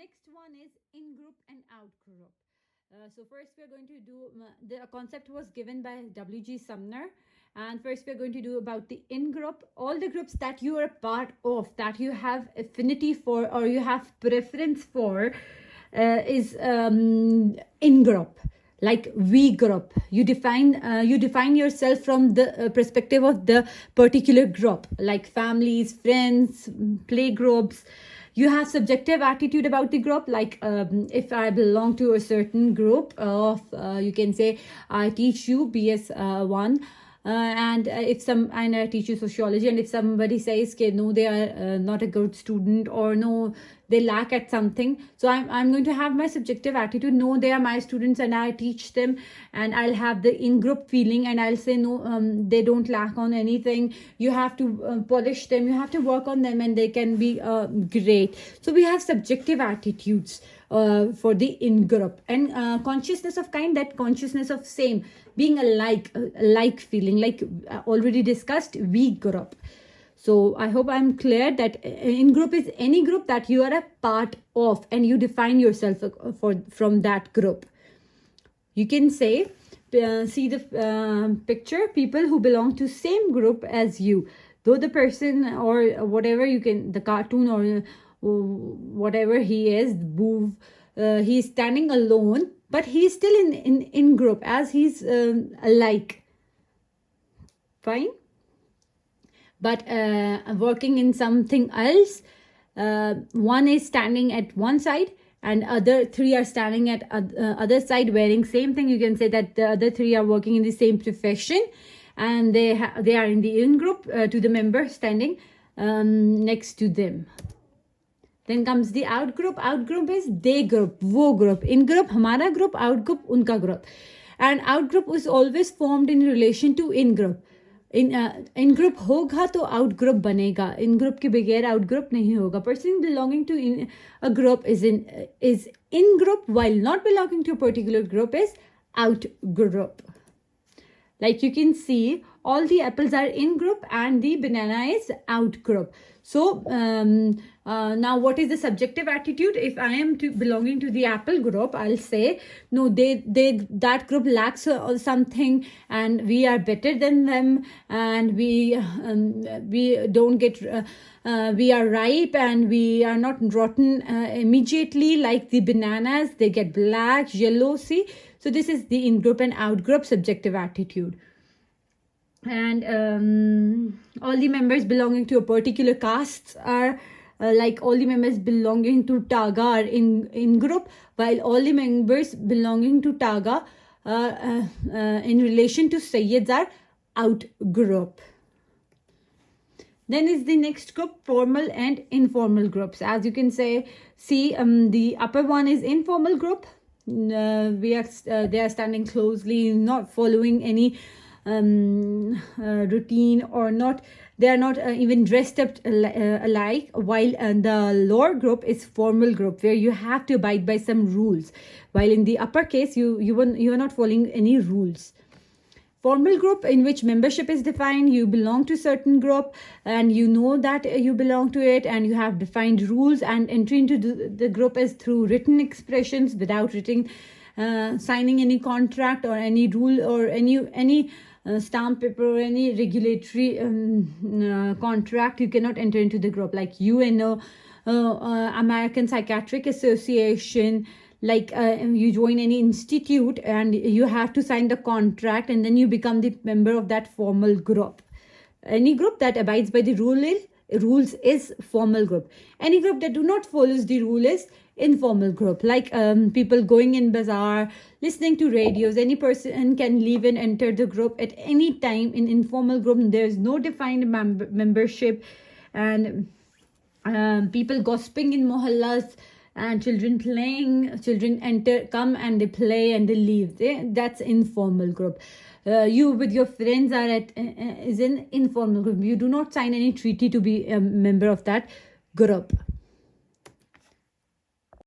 next one is in group and out group. So first we're going to do, the concept was given by W.G. Sumner, and first we're going to do about the in group. All the groups that you are a part of, that you have affinity for or you have preference for, is in group. Like we group, you define yourself from the perspective of the particular group, like families, friends, play groups. You have subjective attitude about the group, like if I belong to a certain group of, you can say I teach you BS1, and I teach you sociology, and if somebody says okay, no, they are not a good student, or no, they lack at something, so I'm going to have my subjective attitude, no, they are my students and I teach them, and I'll have the in-group feeling, and I'll say no, they don't lack on anything, you have to polish them, you have to work on them, and they can be great. So we have subjective attitudes for the in-group, and consciousness of kind, that consciousness of same, being like feeling, like already discussed, we group. So I hope I'm clear that in group is any group that you are a part of and you define yourself from that group. You can say, see the picture, people who belong to same group as you, though the person or whatever, you can, the cartoon or whatever he is, Boov, he's standing alone, but he's still in group, as he's alike. Fine. But working in something else, one is standing at one side and other three are standing at other side wearing same thing. You can say that the other three are working in the same profession, and they are in the in group to the member standing next to them. Then comes the out group. Out group is they group, wo group. In group hamara group, out group unka group. And out group is always formed in relation to in group. In group होगा तो out group बनेगा. In group के बगैर out group नहीं होगा. Person belonging to a group is in group, while not belonging to a particular group is out group. Like you can see, all the apples are in group and the banana is out group. So now what is the subjective attitude? If I am belonging to the apple group, I'll say no, that group lacks something and we are better than them, and we don't get we are ripe and we are not rotten immediately like the bananas. They get black, yellow. See, so this is the in group and out group subjective attitude. And all the members belonging to a particular caste are like all the members belonging to Taga are in group, while all the members belonging to Taga in relation to Sayyids are out group. Then is the next group, formal and informal groups. As you can see, the upper one is informal group. They are standing closely, not following any routine, or not, they are not even dressed up alike, while the lower group is formal group, where you have to abide by some rules, while in the upper case you are not following any rules. Formal group, in which membership is defined, you belong to certain group and you know that you belong to it, and you have defined rules, and entry into the group is through written expressions, without written signing any contract or any rule or any stamp paper or any regulatory contract. You cannot enter into the group, like UNO, American Psychiatric Association, like you join any institute and you have to sign the contract, and then you become the member of that formal group. Any group that abides by the rules is formal group. Any group that do not follows the rule is informal group, like people going in bazaar, listening to radios. Any person can leave and enter the group at any time. In informal group, there is no defined membership, and people gossiping in mohallas, and children come and they play and they leave. That's informal group. You with your friends are is an informal group. You do not sign any treaty to be a member of that group.